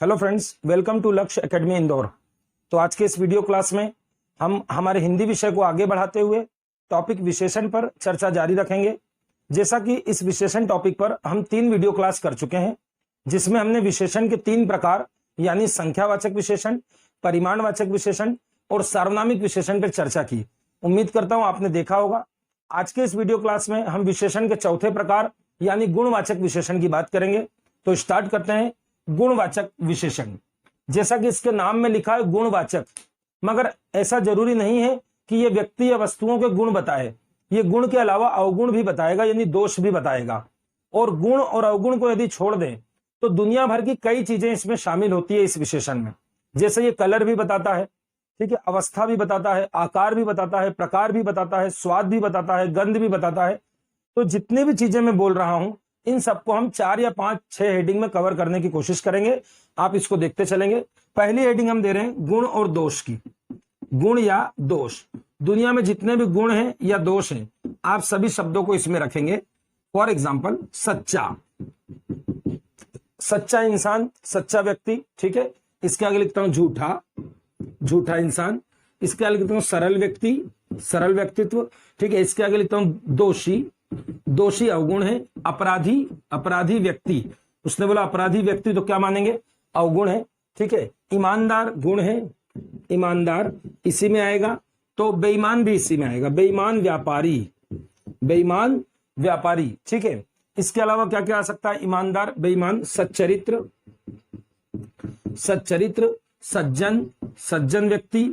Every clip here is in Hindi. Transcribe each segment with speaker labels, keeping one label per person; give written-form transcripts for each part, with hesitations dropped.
Speaker 1: हेलो फ्रेंड्स, वेलकम टू लक्ष्य एकेडमी इंदौर। तो आज के इस वीडियो क्लास में हम हमारे हिंदी विषय को आगे बढ़ाते हुए टॉपिक विशेषण पर चर्चा जारी रखेंगे। जैसा कि इस विशेषण टॉपिक पर हम 3 वीडियो क्लास कर चुके हैं, जिसमें हमने विशेषण के 3 प्रकार यानी संख्यावाचक विशेषण, परिमाणवाचक विशेषण और सार्वनामिक विशेषण पर चर्चा की। उम्मीद करता हूं आपने देखा होगा। आज के इस वीडियो क्लास में हम विशेषण के चौथे प्रकार यानी गुणवाचक विशेषण की बात करेंगे। तो स्टार्ट करते हैं। गुणवाचक विशेषण, जैसा कि इसके नाम में लिखा है गुणवाचक, मगर ऐसा जरूरी नहीं है कि यह व्यक्ति या वस्तुओं के गुण बताए। ये गुण के अलावा अवगुण भी बताएगा, यानी दोष भी बताएगा। और गुण और अवगुण को यदि छोड़ दें तो दुनिया भर की कई चीजें इसमें शामिल होती है इस विशेषण में। जैसे ये कलर भी बताता है, ठीक है, अवस्था भी बताता है, आकार भी बताता है, प्रकार भी बताता है, स्वाद भी बताता है, गंध भी बताता है। तो जितनी भी चीजें मैं बोल रहा हूं इन सबको हम 4 या 5-6 हेडिंग में कवर करने की कोशिश करेंगे। आप इसको देखते चलेंगे। पहली हेडिंग हम दे रहे हैं गुण और दोष की। गुण या दोष, दुनिया में जितने भी गुण हैं या दोष हैं आप सभी शब्दों को इसमें रखेंगे। फॉर एग्जाम्पल सच्चा, सच्चा इंसान, सच्चा व्यक्ति, ठीक है। इसके आगे लिखता हूं झूठा, झूठा इंसान। इसके आगे लिखता हूं सरल व्यक्ति, सरल व्यक्तित्व, ठीक है। इसके आगे लिखता हूं दोषी, दोषी अवगुण है। अपराधी, अपराधी व्यक्ति, उसने बोला अपराधी व्यक्ति तो क्या मानेंगे, अवगुण है, ठीक है। ईमानदार गुण है, ईमानदार इसी में आएगा। तो बेईमान भी इसी में आएगा, बेईमान व्यापारी, बेईमान व्यापारी, ठीक है। इसके अलावा क्या क्या आ सकता है, ईमानदार, बेईमान, सच्चरित्र, सच्चरित्र, सज्जन, सज्जन व्यक्ति,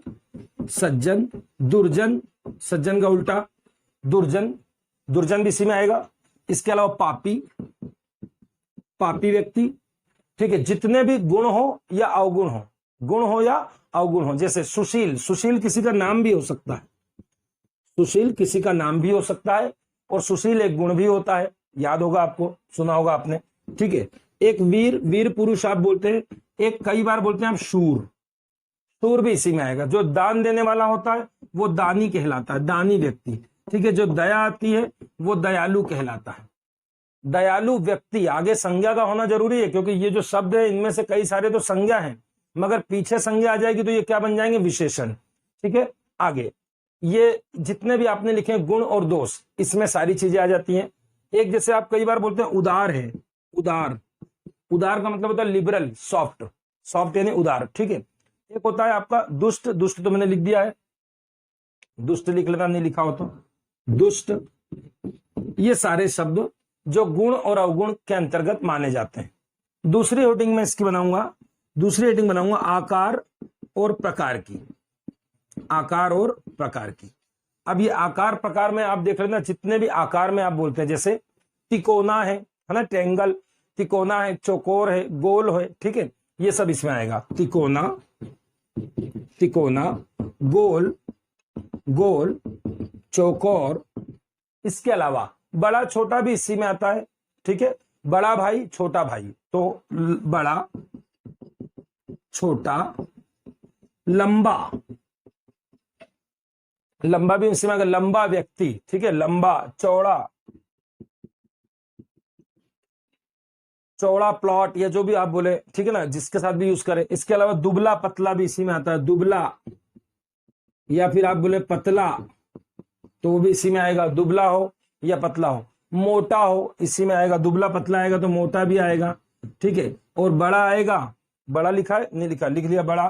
Speaker 1: सज्जन, दुर्जन, सज्जन का उल्टा दुर्जन, दुर्जन भी इसी में आएगा। इसके अलावा पापी, पापी व्यक्ति, ठीक है। जितने भी गुण हो या अवगुण हो, गुण हो या अवगुण हो, जैसे सुशील, सुशील किसी का नाम भी हो सकता है, सुशील किसी का नाम भी हो सकता है और सुशील एक गुण भी होता है, याद होगा आपको, सुना होगा आपने, ठीक है। एक वीर, वीर पुरुष आप बोलते हैं। एक कई बार बोलते हैं आप शूर, शूर भी इसी में आएगा। जो दान देने वाला होता है वो दानी कहलाता है, दानी व्यक्ति, ठीक है। जो दया आती है वो दयालु कहलाता है, दयालु व्यक्ति। आगे संज्ञा का होना जरूरी है, क्योंकि ये जो शब्द है इनमें से कई सारे तो संज्ञा हैं, मगर पीछे संज्ञा आ जाएगी तो ये क्या बन जाएंगे, विशेषण, ठीक है। आगे ये जितने भी आपने लिखे गुण और दोष, इसमें सारी चीजें आ जाती हैं। एक जैसे आप कई बार बोलते हैं उदार है, उदार, उदार का मतलब होता है लिबरल, सॉफ्ट, सॉफ्ट यानी उदार, ठीक है। एक होता है आपका दुष्ट, दुष्ट तो मैंने लिख दिया है, दुष्ट लिख लेना नहीं लिखा हो तो, दुष्ट। ये सारे शब्द जो गुण और अवगुण के अंतर्गत माने जाते हैं। दूसरी हेडिंग में इसकी बनाऊंगा, दूसरी हेडिंग बनाऊंगा आकार और प्रकार की, आकार और प्रकार की। अब ये आकार प्रकार में आप देख लेना, जितने भी आकार में आप बोलते हैं, जैसे तिकोना है ना, ट्रायंगल, तिकोना है, चौकोर है, गोल है, ठीक है। ये सब इसमें आएगा, तिकोना, तिकोना, गोल, गोल, चौकोर। इसके अलावा बड़ा छोटा भी इसी में आता है, ठीक है। बड़ा भाई, छोटा भाई, तो बड़ा, छोटा, लंबा, लंबा भी इसी में आएगा, लंबा व्यक्ति, ठीक है। लंबा, चौड़ा, चौड़ा प्लॉट, या जो भी आप बोले, ठीक है ना, जिसके साथ भी यूज करें। इसके अलावा दुबला पतला भी इसी में आता है, दुबला, या फिर आप बोले पतला तो वो भी इसी में आएगा, दुबला हो या पतला हो। मोटा हो इसी में आएगा, दुबला पतला आएगा तो मोटा भी आएगा, ठीक है। और बड़ा आएगा, बड़ा लिखा है नहीं लिखा, लिख लिया बड़ा,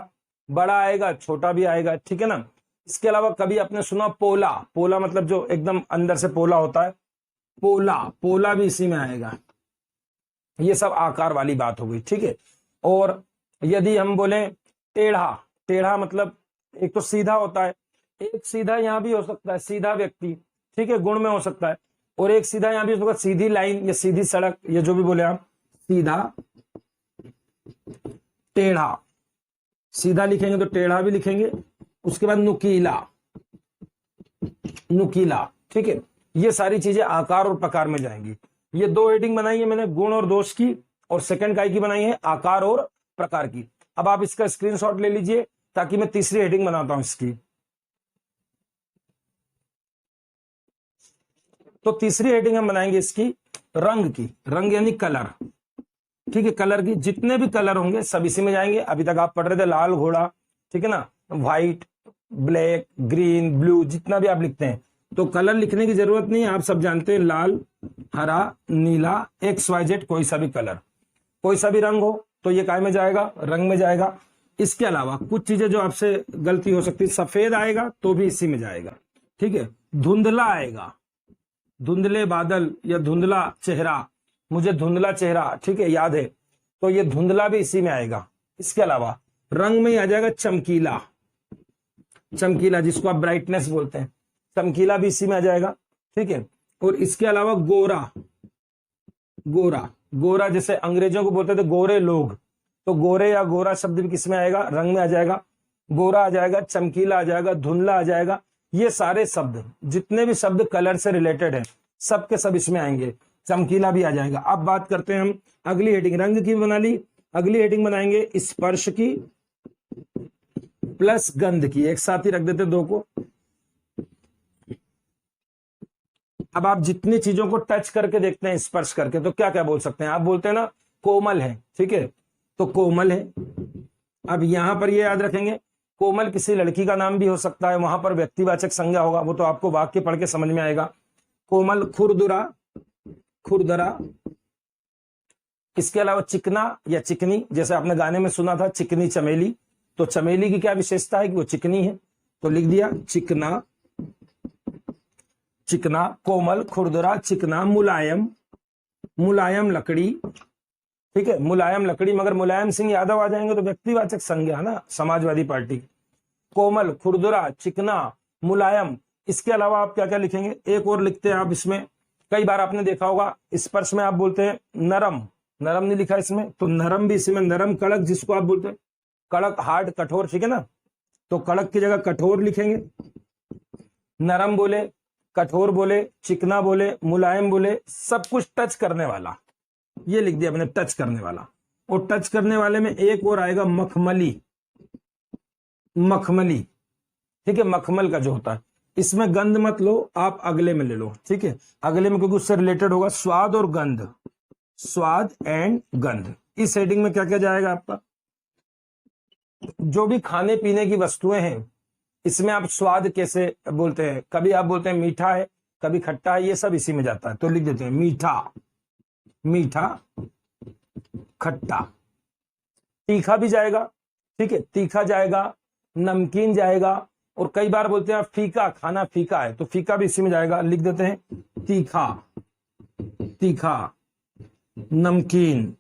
Speaker 1: बड़ा आएगा, छोटा भी आएगा, ठीक है ना। इसके अलावा कभी आपने सुना पोला, पोला मतलब जो एकदम अंदर से पोला होता है, पोला, पोला भी इसी में आएगा। ये सब आकार वाली बात हो गई, ठीक है। और यदि हम बोले टेढ़ा, टेढ़ा मतलब एक तो सीधा होता है, एक सीधा यहां भी हो सकता है, सीधा व्यक्ति, ठीक है, गुण में हो सकता है। और एक सीधा यहां भी हो सकता है, सीधी लाइन या सीधी सड़क, या जो भी बोले आप, सीधा, टेढ़ा, सीधा लिखेंगे तो टेढ़ा भी लिखेंगे। उसके बाद नुकीला, नुकीला, ठीक है। ये सारी चीजें आकार और प्रकार में जाएंगी। ये 2 हेडिंग बनाई है मैंने, गुण और दोष की, और सेकंड काय की बनाई है, आकार और प्रकार की। अब आप इसका स्क्रीनशॉट ले लीजिए ताकि मैं तीसरी हेडिंग बनाता हूं इसकी। तो तीसरी हेडिंग हम बनाएंगे इसकी रंग की, रंग यानी कलर, ठीक है, कलर की जितने भी कलर होंगे सब इसी में जाएंगे। अभी तक आप पढ़ रहे थे लाल घोड़ा, ठीक है ना, व्हाइट, ब्लैक, ग्रीन, ब्लू, जितना भी आप लिखते हैं तो कलर लिखने की जरूरत नहीं है, आप सब जानते हैं लाल, हरा, नीला, XYZ, कोई सा भी कलर, कोई सा भी रंग हो तो ये काय में जाएगा, रंग में जाएगा। इसके अलावा कुछ चीजें जो आपसे गलती हो सकती है, सफेद आएगा तो भी इसी में जाएगा, ठीक है। धुंधला आएगा, धुंधले बादल या धुंधला चेहरा, मुझे धुंधला चेहरा, ठीक है, याद है, तो ये धुंधला भी इसी में आएगा। इसके अलावा रंग में ही आ जाएगा चमकीला, चमकीला जिसको आप ब्राइटनेस बोलते हैं, चमकीला भी इसी में आ जाएगा, ठीक है। और इसके अलावा गोरा, गोरा, गोरा जैसे अंग्रेजों को बोलते थे गोरे लोग, तो गोरे या गोरा शब्द भी किस में आएगा, रंग में आ जाएगा। गोरा आ जाएगा, चमकीला आ जाएगा, धुंधला आ जाएगा। ये सारे शब्द, जितने भी शब्द कलर से रिलेटेड है, सब के सब इसमें आएंगे। चमकीला भी आ जाएगा। अब बात करते हैं हम अगली हेडिंग, रंग की बना ली, अगली हेडिंग बनाएंगे स्पर्श की प्लस गंध की, एक साथ ही रख देते दो को। अब आप जितनी चीजों को टच करके देखते हैं, स्पर्श करके, तो क्या क्या बोल सकते हैं, आप बोलते हैं ना कोमल है, ठीक है, तो कोमल है। अब यहां पर ये याद रखेंगे, कोमल किसी लड़की का नाम भी हो सकता है, वहां पर व्यक्तिवाचक संज्ञा होगा, वो तो आपको वाक्य पढ़ के समझ में आएगा। कोमल, खुरदुरा, खुरदरा। इसके अलावा चिकना या चिकनी, जैसे आपने गाने में सुना था चिकनी चमेली, तो चमेली की क्या विशेषता है कि वो चिकनी है, तो लिख दिया चिकना, चिकना, कोमल, खुरदरा, चिकना, मुलायम, मुलायम लकड़ी, ठीक है, मुलायम लकड़ी, मगर मुलायम सिंह यादव आ जाएंगे तो व्यक्तिवाचक संज्ञा है ना, समाजवादी पार्टी। कोमल, खुरदुरा, चिकना, मुलायम। इसके अलावा आप क्या क्या लिखेंगे, एक और लिखते हैं आप इसमें, कई बार आपने देखा होगा स्पर्श में आप बोलते हैं नरम, नरम नहीं लिखा इसमें, तो नरम भी इसमें, नरम, कड़क जिसको आप बोलते हैं, कड़क, हार्ड, कठोर, ठीक है ना, तो कड़क की जगह कठोर लिखेंगे। नरम बोले, कठोर बोले, चिकना बोले, मुलायम बोले, सब कुछ टच करने वाला, ये लिख दिया मैंने, टच करने वाला। और टच करने वाले में एक और आएगा मखमली, मखमली, ठीक है, मखमल का जो होता है। इसमें गंध मत लो, आप अगले में ले लो, ठीक है, अगले में, क्योंकि उससे रिलेटेड होगा स्वाद और गंध, स्वाद एंड गंध। इस हेडिंग में क्या क्या जाएगा आपका, जो भी खाने पीने की वस्तुएं हैं, इसमें आप स्वाद कैसे बोलते हैं, कभी आप बोलते हैं मीठा है, कभी खट्टा है, ये सब इसी में जाता है, तो लिख देते हैं मीठा, मीठा, खट्टा। तीखा भी जाएगा, ठीक है, तीखा जाएगा, नमकीन जाएगा, और कई बार बोलते हैं फीका, खाना फीका है, तो फीका भी इसी में जाएगा, लिख देते हैं तीखा, तीखा, नमकीन,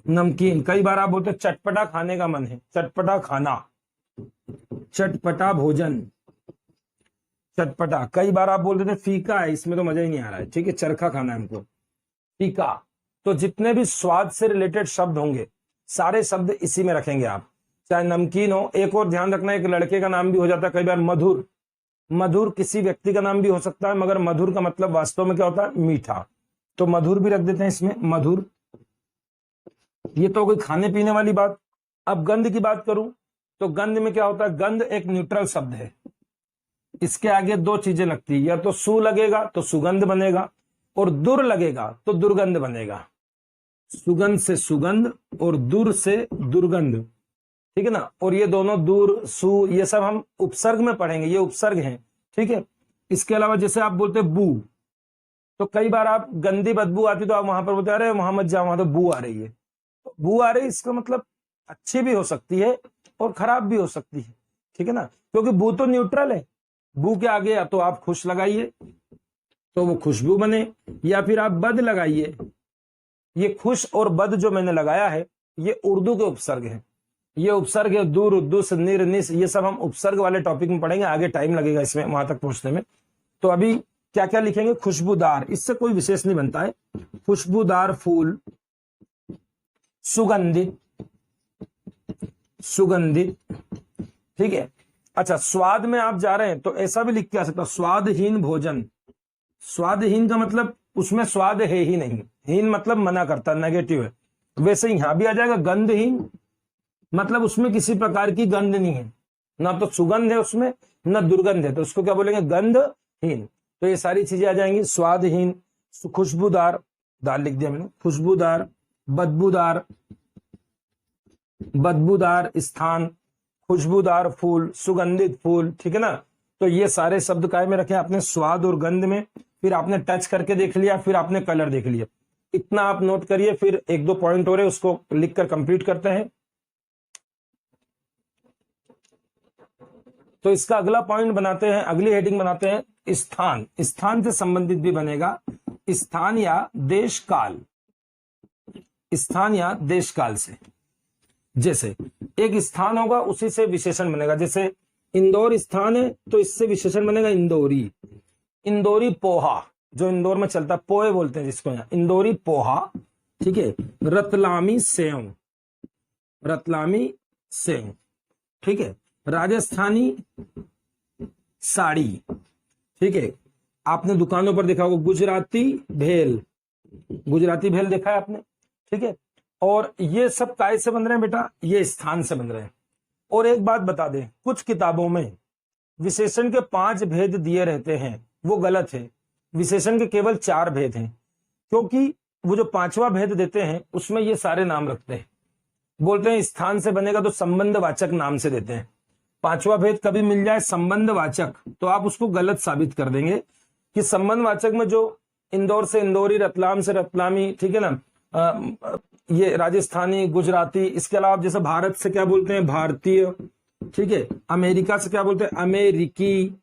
Speaker 1: नमकीन। कई बार आप बोलते हैं चटपटा खाने का मन है, चटपटा खाना, चटपटा भोजन, चटपटा। कई बार आप बोलते थे फीका है, इसमें तो मजा ही नहीं आ रहा है, ठीक है, चरखा खाना है हमको, फीका। तो जितने भी स्वाद से रिलेटेड शब्द होंगे, सारे शब्द इसी में रखेंगे आप, चाहे नमकीन हो। एक और ध्यान रखना, एक लड़के का नाम भी हो जाता है कई बार मधुर, मधुर किसी व्यक्ति का नाम भी हो सकता है, मगर मधुर का मतलब वास्तव में क्या होता है, मीठा, तो मधुर भी रख देते हैं इसमें, मधुर। ये तो कोई खाने पीने वाली बात। अब गंध की बात करूं तो गंध में क्या होता है, गंध एक न्यूट्रल शब्द है, इसके आगे दो चीजें लगती है, या तो सु लगेगा तो सुगंध बनेगा, और दुर लगेगा तो दुर्गंध बनेगा। सुगंध से सुगंध और दुर से दुर्गंध, ठीक है ना, और ये दोनों दूर, सु, ये सब हम उपसर्ग में पढ़ेंगे, ये उपसर्ग हैं, ठीक है। इसके अलावा जैसे आप बोलते हैं बू, तो कई बार आप गंदी बदबू आती तो आप वहां पर बोलते अरे वहां मत जाओ, वहां तो बू आ रही है, तो बू आ रही है इसका मतलब अच्छी भी हो सकती है और खराब भी हो सकती है, ठीक है ना, क्योंकि बू तो न्यूट्रल है। बू के आगे या तो आप खुश लगाइए तो वो खुशबू बने, या फिर आप बद लगाइए। ये खुश और बद जो मैंने लगाया है ये उर्दू के उपसर्ग है, ये उपसर्ग है, दूर, दुस, निर, निस, ये सब हम उपसर्ग वाले टॉपिक में पढ़ेंगे, आगे टाइम लगेगा इसमें वहां तक पहुंचने में। तो अभी क्या क्या लिखेंगे, खुशबूदार, इससे कोई विशेष नहीं बनता है, खुशबूदार फूल, सुगंधित, सुगंधित, ठीक है। अच्छा, स्वाद में आप जा रहे हैं तो ऐसा भी लिख के आ सकता, स्वादहीन भोजन। स्वादहीन का मतलब उसमें स्वाद है ही नहीं, हीन मतलब मना करता, नेगेटिव है। वैसे यहां भी आ जाएगा गंधहीन, मतलब उसमें किसी प्रकार की गंध नहीं है, ना तो सुगंध है उसमें ना दुर्गंध है, तो उसको क्या बोलेंगे, गंधहीन। तो ये सारी चीजें आ जाएंगी, स्वादहीन, खुशबूदार, दाल लिख दिया मैंने, खुशबूदार, बदबूदार, बदबूदार स्थान, खुशबूदार फूल, सुगंधित फूल, ठीक है ना। तो ये सारे शब्द काय में रखे आपने, स्वाद और गंध में, फिर आपने टच करके देख लिया, फिर आपने कलर देख लिया। इतना आप नोट करिए, फिर एक दो पॉइंट हो रहे उसको लिखकर कंप्लीट करते हैं। तो इसका अगला पॉइंट बनाते हैं, अगली हेडिंग बनाते हैं स्थान। स्थान से संबंधित भी बनेगा, स्थान या देश काल, स्थान या देश काल से। जैसे एक स्थान होगा उसी से विशेषण बनेगा, जैसे इंदौर स्थान है तो इससे विशेषण बनेगा इंदौरी, इंदौरी पोहा, जो इंदौर में चलता है, पोहे बोलते हैं जिसको यहाँ, इंदौरी पोहा, ठीक है। रतलामी सेव, रतलामी सेव, ठीक है। राजस्थानी साड़ी, ठीक है। आपने दुकानों पर देखा होगा गुजराती भेल, गुजराती भेल देखा है आपने, ठीक है। और ये सब काय से बन रहे हैं बेटा, ये स्थान से बन रहे हैं। और एक बात बता दें, कुछ किताबों में विशेषण के 5 भेद दिए रहते हैं, वो गलत है। विशेषण के केवल 4 भेद हैं, क्योंकि वो जो 5वां भेद देते हैं उसमें ये सारे नाम रखते हैं। बोलते हैं स्थान से बनेगा तो संबंधवाचक नाम से देते हैं। 5वां भेद कभी मिल जाए संबंधवाचक, तो आप उसको गलत साबित कर देंगे कि संबंधवाचक में जो इंदौर से इंदौरी, रतलाम से रतलामी, ठीक है ना, ये राजस्थानी, गुजराती, इसके अलावा जैसे भारत से क्या बोलते हैं, भारतीय, ठीक है। अमेरिका से क्या बोलते हैं, अमेरिकी।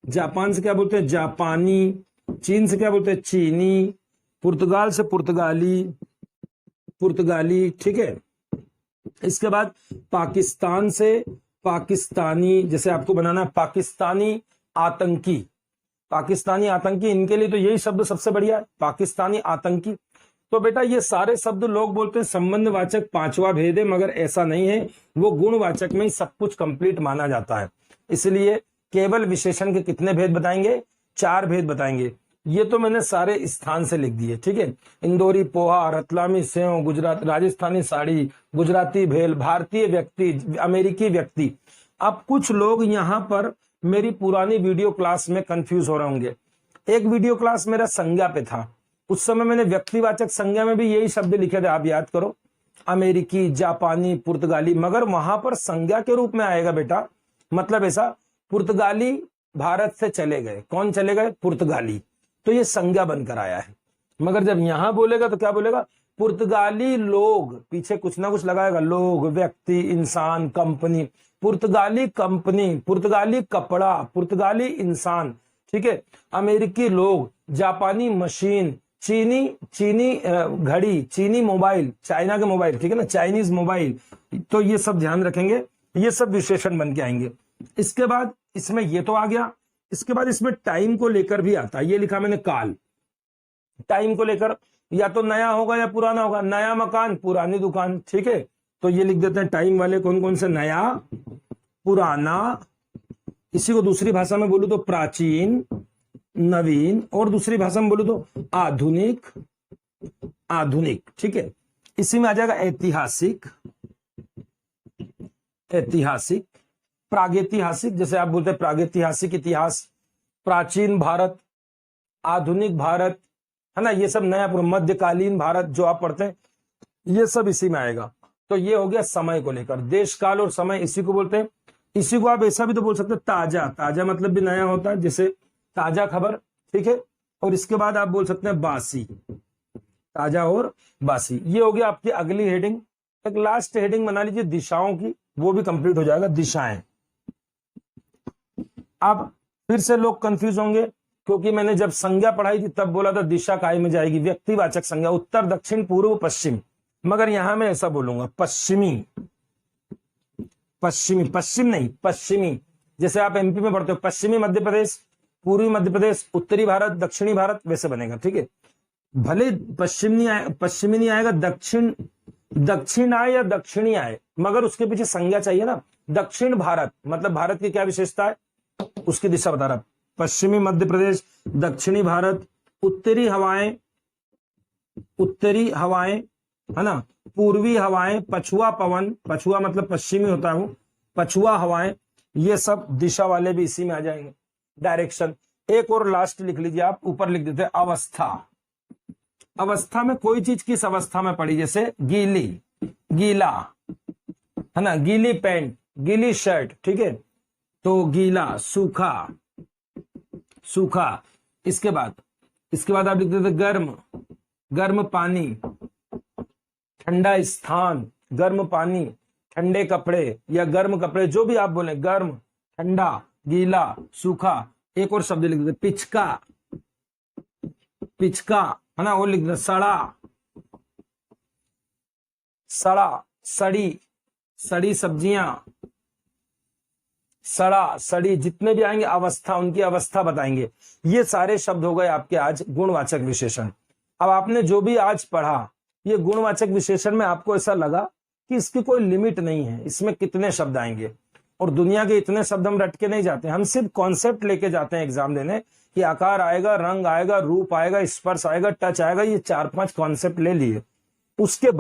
Speaker 1: जापान से क्या बोलते हैं, जापानी। चीन से क्या बोलते हैं, चीनी। पुर्तगाल से पुर्तगाली, पुर्तगाली, ठीक है। इसके बाद पाकिस्तान से पाकिस्तानी, जैसे आपको बनाना है पाकिस्तानी आतंकी, पाकिस्तानी आतंकी, इनके लिए तो यही शब्द सबसे बढ़िया है, पाकिस्तानी आतंकी। तो बेटा ये सारे शब्द लोग बोलते हैं संबंधवाचक 5वां भेद है, मगर ऐसा नहीं है, वो गुणवाचक में ही सब कुछ कंप्लीट माना जाता है। इसलिए केवल विशेषण के कितने भेद बताएंगे, 4 भेद बताएंगे। ये तो मैंने सारे स्थान से लिख दिए, ठीक है। इंदौरी पोहा, रतलामी सेव, गुजरात, राजस्थानी साड़ी, गुजराती भेल, भारतीय व्यक्ति, अमेरिकी व्यक्ति। अब कुछ लोग यहाँ पर मेरी पुरानी वीडियो क्लास में कंफ्यूज हो रहे होंगे। एक वीडियो क्लास मेरा संज्ञा पे था, उस समय मैंने व्यक्तिवाचक संज्ञा में भी यही शब्द लिखे थे, आप याद करो, अमेरिकी, जापानी, पुर्तगाली, मगर वहां पर संज्ञा के रूप में आएगा बेटा। मतलब ऐसा, पुर्तगाली भारत से चले गए, कौन चले गए, पुर्तगाली, तो ये संज्ञा बनकर आया है। मगर जब यहां बोलेगा तो क्या बोलेगा, पुर्तगाली लोग, पीछे कुछ ना कुछ लगाएगा, लोग, व्यक्ति, इंसान, कंपनी, पुर्तगाली कंपनी, पुर्तगाली कपड़ा, पुर्तगाली इंसान, ठीक है। अमेरिकी लोग, जापानी मशीन, चीनी घड़ी, चीनी मोबाइल, चाइना के मोबाइल, ठीक है ना, चाइनीज मोबाइल। तो ये सब ध्यान रखेंगे, ये सब विशेषण बन के आएंगे। इसके बाद इसमें ये तो आ गया, इसके बाद इसमें टाइम को लेकर भी आता है। ये लिखा मैंने काल, टाइम को लेकर या तो नया होगा या पुराना होगा, नया मकान, पुरानी दुकान, ठीक है। तो ये लिख देते हैं टाइम वाले कौन कौन से, नया, पुराना, इसी को दूसरी भाषा में बोलूं तो प्राचीन, नवीन, और दूसरी भाषा में बोलूं तो आधुनिक, आधुनिक, ठीक है। इसी में आ जाएगा ऐतिहासिक, ऐतिहासिक, प्रागैतिहासिक, जैसे आप बोलते हैं प्रागैतिहासिक इतिहास, प्राचीन भारत, आधुनिक भारत, है ना, ये सब नया, मध्यकालीन भारत जो आप पढ़ते हैं, ये सब इसी में आएगा। तो ये हो गया समय को लेकर, देश काल और समय इसी को बोलते हैं। इसी को आप ऐसा भी तो बोल सकते हैं ताजा, ताजा मतलब भी नया होता है, जैसे ताजा खबर, ठीक है। और इसके बाद आप बोल सकते हैं बासी, ताजा और बासी। ये हो गया आपकी अगली हेडिंग। एक लास्ट हेडिंग बना लीजिए दिशाओं की, वो भी कंप्लीट हो जाएगा, दिशाएं। अब फिर से लोग कंफ्यूज होंगे, क्योंकि मैंने जब संज्ञा पढ़ाई थी तब बोला था दिशा काय में जाएगी, व्यक्तिवाचक संज्ञा, उत्तर, दक्षिण, पूर्व, पश्चिम, मगर यहां मैं ऐसा बोलूंगा पश्चिमी, पश्चिमी, पश्चिम नहीं पश्चिमी। जैसे आप एमपी में पढ़ते हो पश्चिमी मध्य प्रदेश, पूर्वी मध्य प्रदेश, उत्तरी भारत, दक्षिणी भारत, वैसे बनेगा, ठीक है। भले पश्चिमी नहीं आएगा, दक्षिण आए या दक्षिणी आए, मगर उसके पीछे संज्ञा चाहिए ना। दक्षिण भारत मतलब भारत की क्या विशेषता है, उसकी दिशा बता रहा, पश्चिमी मध्य प्रदेश, दक्षिणी भारत, उत्तरी हवाएं, उत्तरी हवाएं, है ना, पूर्वी हवाएं, पछुआ पवन, पछुआ मतलब पश्चिमी होता है वो, पछुआ हवाएं, ये सब दिशा वाले भी इसी में आ जाएंगे। डायरेक्शन, एक और लास्ट लिख लीजिए आप, ऊपर लिख देते हैं अवस्था, अवस्था में कोई चीज किस अवस्था में पड़ी, जैसे गीली, गीला, है ना, गीली पैंट, गीली शर्ट, ठीक है, तो गीला, सूखा, सूखा। इसके बाद आप लिख देते गर्म, गर्म पानी, ठंडा स्थान, गर्म पानी, ठंडे कपड़े या गर्म कपड़े, जो भी आप बोले, गर्म, ठंडा, गीला, सूखा। एक और शब्द लिख देते पिचका, पिचका, है ना, वो लिख देते सड़ा, सड़ा, सड़ी, सड़ी सब्जियां, सड़ा, सड़ी, जितने भी आएंगे अवस्था, उनकी अवस्था बताएंगे। ये सारे शब्द हो गए आपके आज गुणवाचक विशेषण। अब आपने जो भी आज पढ़ा, ये गुणवाचक विशेषण में आपको ऐसा लगा कि इसकी कोई लिमिट नहीं है, इसमें कितने शब्द आएंगे, और दुनिया के इतने शब्द हम रट के नहीं जाते, हम सिर्फ कॉन्सेप्ट लेके जाते हैं एग्जाम देने कि आकार आएगा, रंग आएगा, रूप आएगा, स्पर्श आएगा, टच आएगा, ये 4-5 कॉन्सेप्ट ले लिए। उसके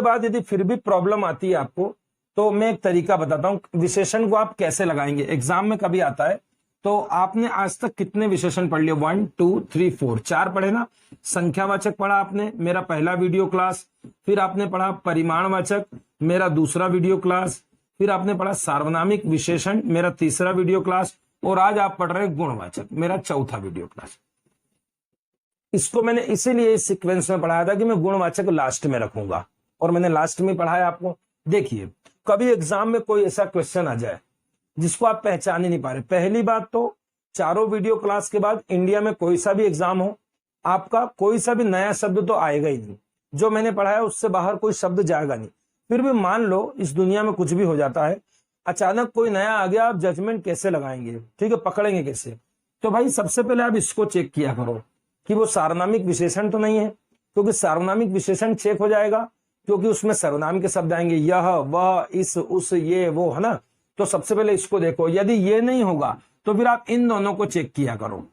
Speaker 1: बाद यदि फिर भी प्रॉब्लम आती है आपको, तो मैं एक तरीका बताता हूं विशेषण को आप कैसे लगाएंगे। एग्जाम में कभी आता है तो आपने आज तक कितने विशेषण पढ़ लिए, 1 2 3 4, 4 पढ़े ना। संख्यावाचक पढ़ा आपने, मेरा पहला वीडियो क्लास, फिर आपने पढ़ा परिमाणवाचक, मेरा दूसरा वीडियो क्लास, फिर आपने पढ़ा सार्वनामिक विशेषण, मेरा तीसरा वीडियो क्लास, और आज आप पढ़ रहे हैं गुणवाचक, मेरा चौथा वीडियो क्लास। इसको मैंने इसीलिए इस सीक्वेंस में पढ़ाया था कि मैं गुणवाचक लास्ट में रखूंगा, और मैंने लास्ट में पढ़ाया आपको। देखिए, कभी एग्जाम में कोई ऐसा क्वेश्चन आ जाए जिसको आप पहचान ही नहीं पा रहे, पहली बात तो चारों वीडियो क्लास के बाद इंडिया में कोई सा भी एग्जाम हो, आपका कोई सा भी नया शब्द तो आएगा ही नहीं, जो मैंने पढ़ाया उससे बाहर कोई शब्द जाएगा नहीं। फिर भी मान लो इस दुनिया में कुछ भी हो जाता है, अचानक कोई नया आ गया, आप जजमेंट कैसे लगाएंगे, ठीक है, पकड़ेंगे कैसे? तो भाई सबसे पहले आप इसको चेक किया करो कि वो सार्वनामिक विशेषण तो नहीं है, क्योंकि सार्वनामिक विशेषण चेक हो जाएगा क्योंकि उसमें सर्वनाम के शब्द आएंगे, यह, वह, इस, उस, ये, वो, है ना। तो सबसे पहले इसको देखो, यदि ये नहीं होगा तो फिर आप इन दोनों को चेक किया करो,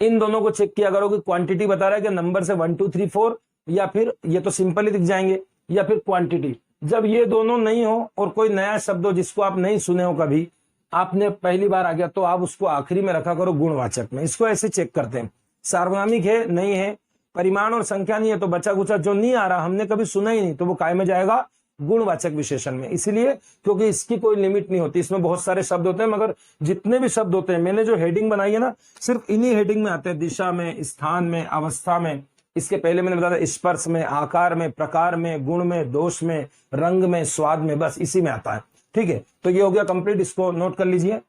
Speaker 1: इन दोनों को चेक किया करो कि क्वांटिटी बता रहा है कि नंबर से 1 2 3 4, या फिर ये तो सिंपल ही दिख जाएंगे, या फिर क्वांटिटी। जब ये दोनों नहीं हो और कोई नया शब्द हो जिसको आप नहीं सुने हो, कभी आपने पहली बार आ गया, तो आप उसको आखिरी में रखा करो गुणवाचक में। इसको ऐसे चेक करते हैं, सार्वनामिक है नहीं है, परिमाण और संख्या नहीं है, तो बचा कुचा जो नहीं आ रहा, हमने कभी सुना ही नहीं, तो वो काय में जाएगा गुणवाचक विशेषण में। इसीलिए क्योंकि इसकी कोई लिमिट नहीं होती, इसमें बहुत सारे शब्द होते हैं, मगर जितने भी शब्द होते हैं, मैंने जो हेडिंग बनाई है ना, सिर्फ इन्हीं हेडिंग में आते हैं, दिशा में, स्थान में, अवस्था में। इसके पहले मैंने बताया स्पर्श में, आकार में, प्रकार में, गुण में, दोष में, रंग में, स्वाद में, बस इसी में आता है, ठीक है। तो ये हो गया कंप्लीट, इसको नोट कर लीजिए।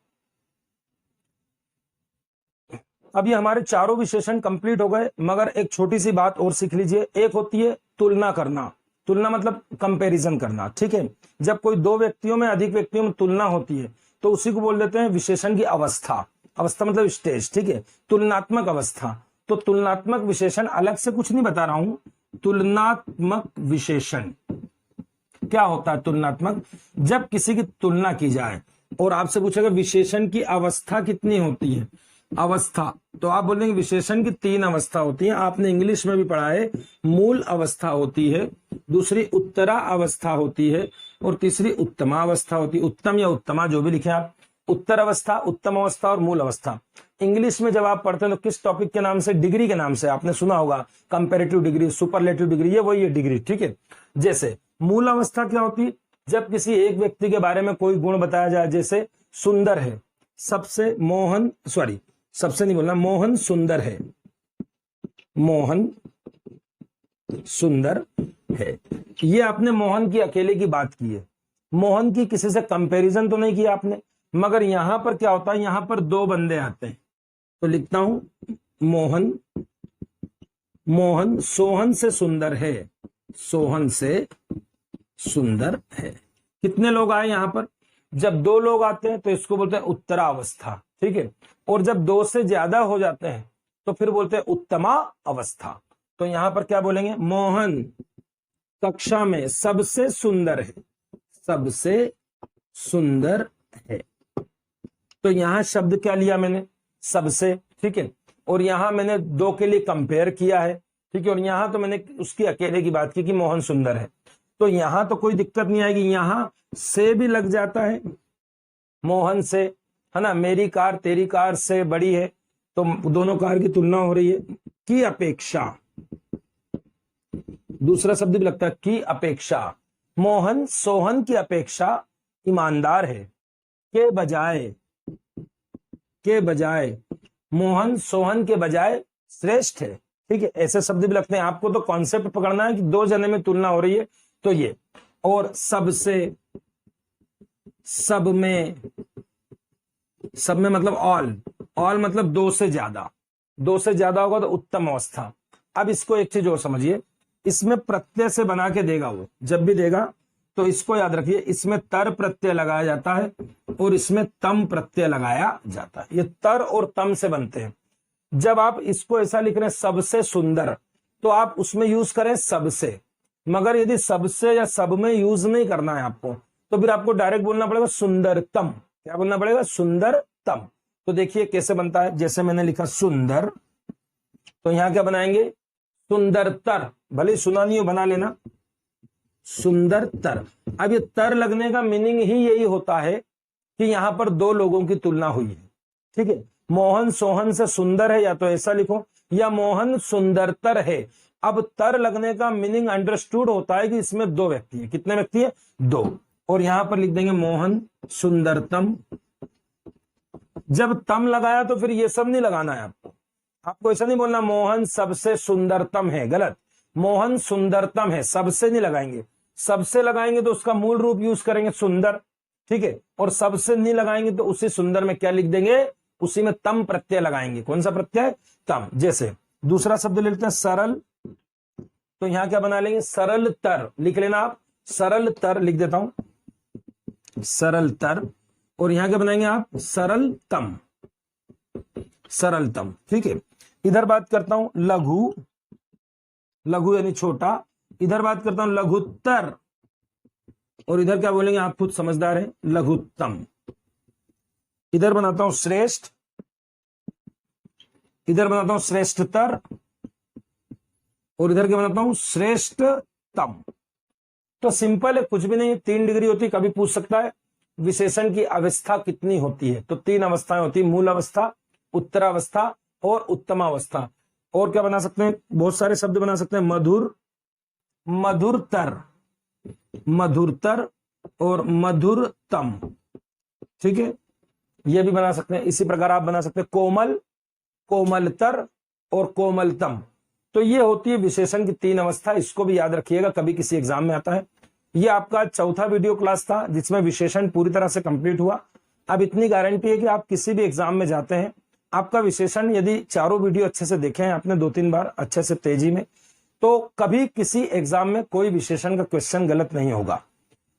Speaker 1: अब ये हमारे चारों विशेषण कंप्लीट हो गए, मगर एक छोटी सी बात और सीख लीजिए। एक होती है तुलना करना, तुलना मतलब कंपैरिजन करना, ठीक है। जब कोई दो व्यक्तियों में, अधिक व्यक्तियों में तुलना होती है तो उसी को बोल देते हैं विशेषण की अवस्था। अवस्था मतलब स्टेज, ठीक है, तुलनात्मक अवस्था। तो तुलनात्मक विशेषण अलग से कुछ नहीं बता रहा हूं, तुलनात्मक विशेषण क्या होता है? तुलनात्मक, जब किसी की तुलना की जाए और आपसे पूछेगा विशेषण की अवस्था कितनी होती है, अवस्था, तो आप बोलेंगे विशेषण की 3 अवस्था होती है। आपने इंग्लिश में भी पढ़ा है, मूल अवस्था होती है, दूसरी उत्तरा अवस्था होती है, और तीसरी उत्तमा अवस्था होती है। उत्तम या उत्तमा जो भी लिखे आप, उत्तर अवस्था, उत्तम अवस्था और मूल अवस्था। इंग्लिश में जब आप पढ़ते हैं तो किस टॉपिक के नाम से? डिग्री के नाम से आपने सुना होगा, कंपैरेटिव डिग्री, सुपरलेटिव डिग्री, ये वही है डिग्री, ठीक है। जैसे मूल अवस्था क्या होती है? जब किसी एक व्यक्ति के बारे में कोई गुण बताया जाए, जैसे सुंदर है, सबसे मोहन, सॉरी सबसे नहीं बोलना, मोहन सुंदर है, मोहन सुंदर है। ये आपने मोहन की अकेले की बात की है, मोहन की किसी से कंपैरिजन तो नहीं किया आपने। मगर यहां पर क्या होता है, यहां पर 2 बंदे आते हैं, तो लिखता हूं मोहन, मोहन सोहन से सुंदर है, सोहन से सुंदर है। कितने लोग आए यहां पर? जब 2 लोग आते हैं तो इसको बोलते हैं उत्तरावस्था, ठीक है। और जब 2 से ज्यादा हो जाते हैं तो फिर बोलते हैं उत्तमा अवस्था। तो यहां पर क्या बोलेंगे? मोहन कक्षा में सबसे सुंदर है, सबसे सुंदर है। तो यहां शब्द क्या लिया मैंने? सबसे, ठीक है। और यहां मैंने 2 के लिए कंपेयर किया है, ठीक है। और यहां तो मैंने उसकी अकेले की बात की कि मोहन सुंदर है। तो यहां तो कोई दिक्कत नहीं आएगी, यहां से भी लग जाता है, मोहन से, है ना। मेरी कार तेरी कार से बड़ी है, तो दोनों कार की तुलना हो रही है, की अपेक्षा, दूसरा शब्द भी लगता है की अपेक्षा। मोहन सोहन की अपेक्षा ईमानदार है, के बजाय मोहन सोहन के बजाय श्रेष्ठ है। ठीक है, ऐसे शब्द भी लगते हैं। आपको तो कॉन्सेप्ट पकड़ना है कि दो जने में तुलना हो रही है तो ये। और सबसे, सब में मतलब ऑल मतलब दो से ज्यादा होगा तो उत्तम अवस्था। अब इसको एक चीज और समझिए, इसमें प्रत्यय से बना के देगा वो, जब भी देगा तो इसको याद रखिए, इसमें तर प्रत्यय लगाया जाता है और इसमें तम प्रत्यय लगाया जाता है। ये तर और तम से बनते हैं। जब आप इसको ऐसा लिख रहे हैं सबसे सुंदर, तो आप उसमें यूज करें सबसे, मगर यदि सबसे या सब में यूज नहीं करना है आपको, तो फिर आपको डायरेक्ट बोलना पड़ेगा सुंदरतम। क्या बोलना पड़ेगा? सुंदरतम। तो देखिए कैसे बनता है, जैसे मैंने लिखा सुंदर, तो यहां क्या बनाएंगे? सुंदरतर। भले सुना नहीं हो, बना लेना, सुंदरतर। अब ये तर लगने का मीनिंग ही यही होता है कि यहां पर दो लोगों की तुलना हुई है। ठीक है, मोहन सोहन से सुंदर है, या तो ऐसा लिखो, या मोहन सुंदरतर है। अब तर लगने का मीनिंग अंडरस्टूड होता है कि इसमें दो व्यक्ति है। कितने व्यक्ति है? दो। और यहां पर लिख देंगे मोहन सुंदरतम। जब तम लगाया तो फिर ये सब नहीं लगाना है आपको ऐसा नहीं बोलना मोहन सबसे सुंदरतम है, गलत। मोहन सुंदरतम है, सबसे नहीं लगाएंगे। सबसे लगाएंगे तो उसका मूल रूप यूज करेंगे सुंदर। ठीक है, और सबसे नहीं लगाएंगे तो उसी सुंदर में क्या लिख देंगे? उसी में तम प्रत्यय लगाएंगे। कौन सा प्रत्यय? तम। जैसे दूसरा शब्द ले लेते हैं सरल, तो यहां क्या बना लेंगे? सरल तर लिख लेना आप, सरल तर लिख देता हूं, सरल तर। और यहां क्या बनाएंगे आप? सरलतम, सरलतम। ठीक है, इधर बात करता हूं लघु, लघु यानी छोटा। इधर बात करता हूं लघुत्तर, और इधर क्या बोलेंगे? आप खुद समझदार हैं, लघुत्तम। इधर बनाता हूं श्रेष्ठ, इधर बनाता हूं श्रेष्ठतर, और इधर क्या बनाता हूं? श्रेष्ठतम। तो सिंपल है, कुछ भी नहीं, 3 डिग्री होती है। कभी पूछ सकता है विशेषण की अवस्था कितनी होती है, तो 3 अवस्थाएं होती है, मूल अवस्था, उत्तरावस्था और उत्तमावस्था। और क्या बना सकते हैं? बहुत सारे शब्द बना सकते हैं, मधुर, मधुरतर, मधुरतर और मधुरतम। ठीक है, यह भी बना सकते हैं। इसी प्रकार आप बना सकते हैं कोमल, कोमलतर और कोमलतम। तो ये होती है विशेषण की 3 अवस्था। इसको भी याद रखिएगा, कभी किसी एग्जाम में आता है। ये आपका चौथा वीडियो क्लास था जिसमें विशेषण पूरी तरह से कंप्लीट हुआ। अब इतनी गारंटी है कि आप किसी भी एग्जाम में जाते हैं, आपका विशेषण यदि चारों वीडियो अच्छे से देखे हैं आपने 2-3 बार अच्छे से तेजी में, तो कभी किसी एग्जाम में कोई विशेषण का क्वेश्चन गलत नहीं होगा।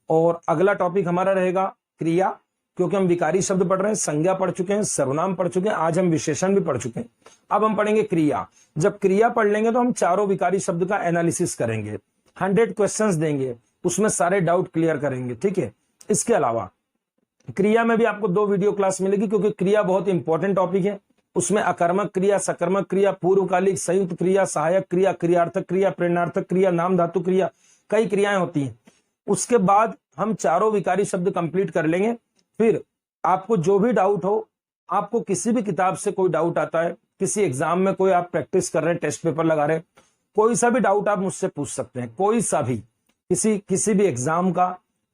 Speaker 1: और अगला टॉपिक हमारा रहेगा क्रिया, क्योंकि हम विकारी शब्द पढ़ रहे हैं, संज्ञा पढ़ चुके हैं, सर्वनाम पढ़ चुके हैं, आज हम विशेषण भी पढ़ चुके हैं। अब हम पढ़ेंगे क्रिया। जब क्रिया पढ़ लेंगे तो हम चारों विकारी शब्द का एनालिसिस करेंगे, 100 क्वेश्चंस देंगे, उसमें सारे डाउट क्लियर करेंगे। ठीक है, इसके अलावा क्रिया में भी आपको 2 वीडियो क्लास मिलेगी, क्योंकि क्रिया बहुत इंपॉर्टेंट टॉपिक है। उसमें अकर्मक क्रिया, सकर्मक क्रिया, पूर्वकालिक, संयुक्त क्रिया, सहायक क्रिया, क्रियार्थक क्रिया, प्रेरणार्थक क्रिया, नाम धातु क्रिया, कई क्रियाएं होती हैं। उसके बाद हम चारों विकारी शब्द कंप्लीट कर लेंगे। फिर आपको जो भी डाउट हो, आपको किसी भी किताब से कोई डाउट आता है, किसी एग्जाम में कोई आप प्रैक्टिस कर रहे हैं, टेस्ट पेपर लगा रहे हैं, कोई सा भी डाउट आप मुझसे पूछ सकते हैं, कोई सा भी, किसी भी एग्जाम का,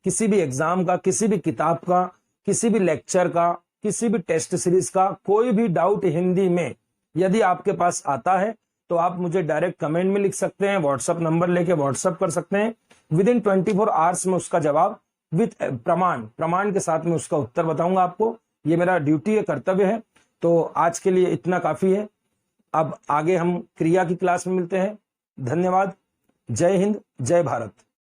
Speaker 1: किसी भी किताब का, किसी भी लेक्चर का, किसी भी टेस्ट सीरीज का, कोई भी डाउट हिंदी में यदि आपके पास आता है तो आप मुझे डायरेक्ट कमेंट में लिख सकते हैं, व्हाट्सएप नंबर लेके व्हाट्सएप कर सकते हैं। विदिन 24 आवर्स में उसका जवाब विथ प्रमाण के साथ में उसका उत्तर बताऊंगा आपको। ये मेरा ड्यूटी है, कर्तव्य है। तो आज के लिए इतना काफी है। अब आगे हम क्रिया की क्लास में मिलते हैं। धन्यवाद। जय हिंद, जय भारत।